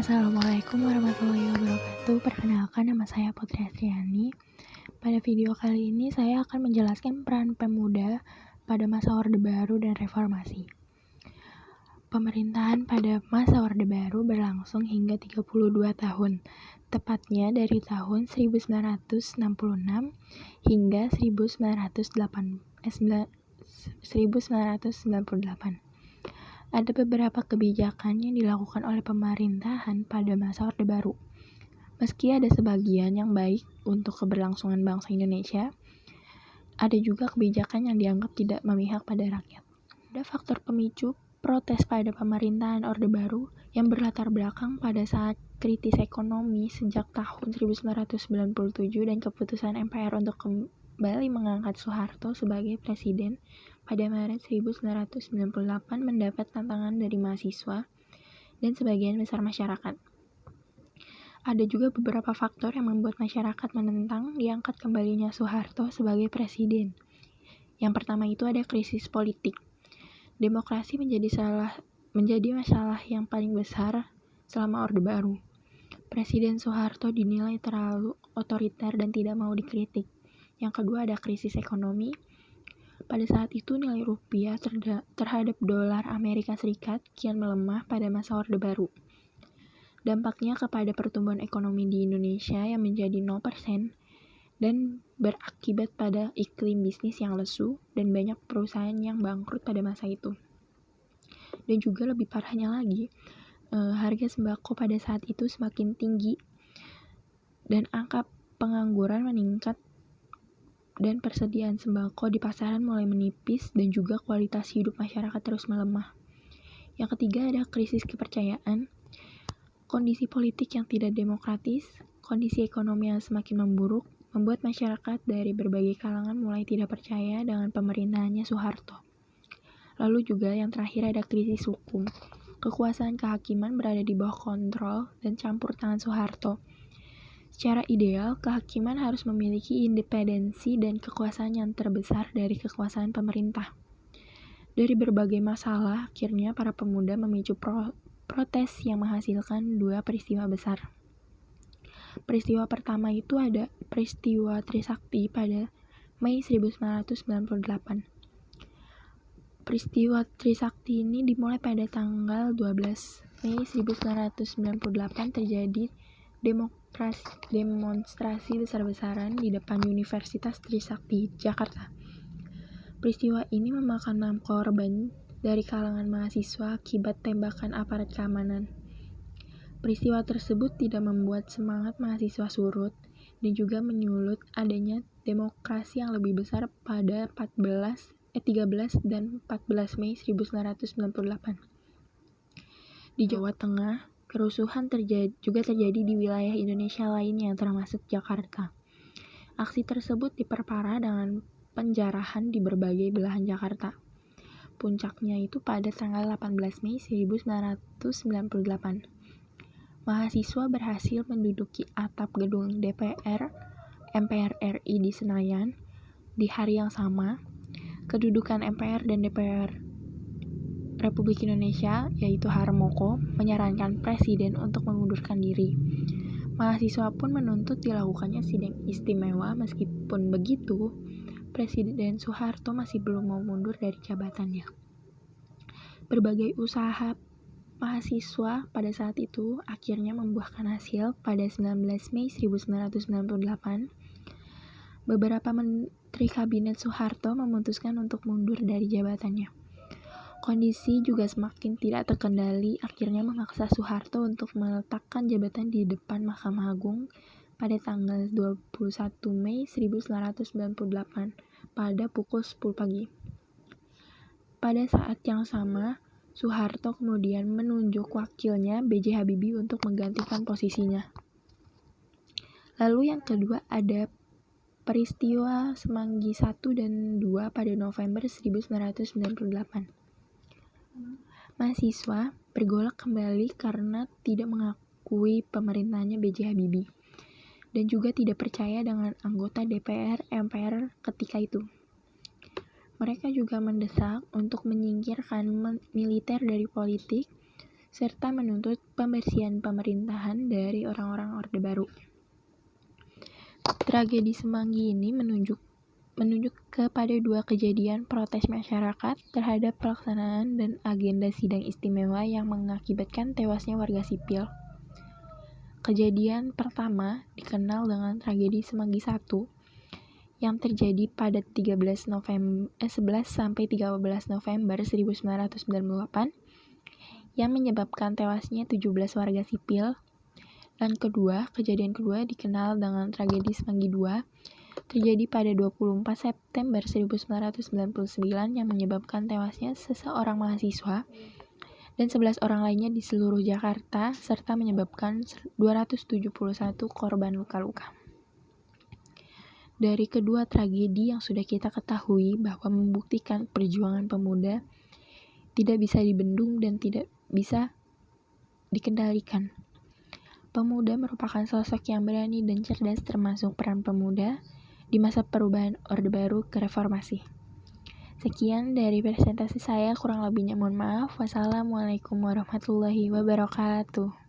Assalamualaikum warahmatullahi wabarakatuh. Perkenalkan, nama saya Putri Astriani. Pada video kali ini saya akan menjelaskan peran pemuda pada masa Orde Baru dan Reformasi. Pemerintahan pada masa Orde Baru berlangsung hingga 32 tahun, tepatnya dari tahun 1966 hingga 1998. Ada beberapa kebijakan yang dilakukan oleh pemerintahan pada masa Orde Baru. Meski ada sebagian yang baik untuk keberlangsungan bangsa Indonesia, ada juga kebijakan yang dianggap tidak memihak pada rakyat. Ada faktor pemicu protes pada pemerintahan Orde Baru yang berlatar belakang pada saat kritis ekonomi sejak tahun 1997 dan keputusan MPR untuk kembali mengangkat Soeharto sebagai presiden pada Maret 1998 mendapat tantangan dari mahasiswa dan sebagian besar masyarakat. Ada juga beberapa faktor yang membuat masyarakat menentang diangkat kembalinya Soeharto sebagai presiden. Yang pertama itu ada krisis politik. Demokrasi menjadi masalah yang paling besar selama Orde Baru. Presiden Soeharto dinilai terlalu otoriter dan tidak mau dikritik. Yang kedua ada krisis ekonomi. Pada saat itu nilai rupiah terhadap dolar Amerika Serikat kian melemah pada masa Orde Baru. Dampaknya kepada pertumbuhan ekonomi di Indonesia yang menjadi 0% dan berakibat pada iklim bisnis yang lesu dan banyak perusahaan yang bangkrut pada masa itu. Dan juga lebih parahnya lagi, harga sembako pada saat itu semakin tinggi dan angka pengangguran meningkat dan persediaan sembako di pasaran mulai menipis dan juga kualitas hidup masyarakat terus melemah. Yang ketiga ada krisis kepercayaan, kondisi politik yang tidak demokratis, kondisi ekonomi yang semakin memburuk, membuat masyarakat dari berbagai kalangan mulai tidak percaya dengan pemerintahannya Soeharto. Lalu juga yang terakhir ada krisis hukum, kekuasaan kehakiman berada di bawah kontrol dan campur tangan Soeharto. Secara ideal, kehakiman harus memiliki independensi dan kekuasaan yang terbesar dari kekuasaan pemerintah. Dari berbagai masalah, akhirnya para pemuda memicu protes yang menghasilkan dua peristiwa besar. Peristiwa pertama itu ada peristiwa Trisakti pada Mei 1998. Peristiwa Trisakti ini dimulai pada tanggal 12 Mei 1998 terjadi demonstrasi besar-besaran di depan Universitas Trisakti, Jakarta. Peristiwa ini memakan 6 korban dari kalangan mahasiswa akibat tembakan aparat keamanan. Peristiwa tersebut tidak membuat semangat mahasiswa surut dan juga menyulut adanya demokrasi yang lebih besar pada 13 dan 14 Mei 1998. Di Jawa Tengah, kerusuhan juga terjadi di wilayah Indonesia lainnya termasuk Jakarta. Aksi tersebut diperparah dengan penjarahan di berbagai belahan Jakarta. Puncaknya itu pada tanggal 18 Mei 1998. Mahasiswa berhasil menduduki atap gedung DPR MPR RI di Senayan. Di hari yang sama, kedudukan MPR dan DPR Republik Indonesia, yaitu Harmoko, menyarankan presiden untuk mengundurkan diri. Mahasiswa pun menuntut dilakukannya sidang istimewa. Meskipun begitu, Presiden Soeharto masih belum mau mundur dari jabatannya. Berbagai usaha mahasiswa pada saat itu akhirnya membuahkan hasil. Pada 19 Mei 1998, beberapa menteri kabinet Soeharto memutuskan untuk mundur dari jabatannya. Kondisi juga semakin tidak terkendali, akhirnya memaksa Soeharto untuk meletakkan jabatan di depan Mahkamah Agung pada tanggal 21 Mei 1998 pada pukul 10 pagi. Pada saat yang sama, Soeharto kemudian menunjuk wakilnya B.J. Habibie untuk menggantikan posisinya. Lalu yang kedua ada peristiwa Semanggi 1 dan 2 pada November 1998. Mahasiswa bergolak kembali karena tidak mengakui pemerintahnya B.J. Habibie dan juga tidak percaya dengan anggota DPR MPR ketika itu. Mereka juga mendesak untuk menyingkirkan militer dari politik serta menuntut pembersihan pemerintahan dari orang-orang Orde Baru. Tragedi Semanggi ini menunjuk kepada dua kejadian protes masyarakat terhadap pelaksanaan dan agenda sidang istimewa yang mengakibatkan tewasnya warga sipil. Kejadian pertama dikenal dengan tragedi Semanggi I yang terjadi pada 11 sampai 13 November 1998 yang menyebabkan tewasnya 17 warga sipil. Dan kejadian kedua dikenal dengan tragedi Semanggi II terjadi pada 24 September 1999 yang menyebabkan tewasnya seseorang mahasiswa dan 11 orang lainnya di seluruh Jakarta serta menyebabkan 271 korban luka-luka. Dari kedua tragedi yang sudah kita ketahui bahwa membuktikan perjuangan pemuda tidak bisa dibendung dan tidak bisa dikendalikan. Pemuda merupakan sosok yang berani dan cerdas, termasuk peran pemuda di masa perubahan Orde Baru ke reformasi. Sekian dari presentasi saya, kurang lebihnya mohon maaf. Wassalamualaikum warahmatullahi wabarakatuh.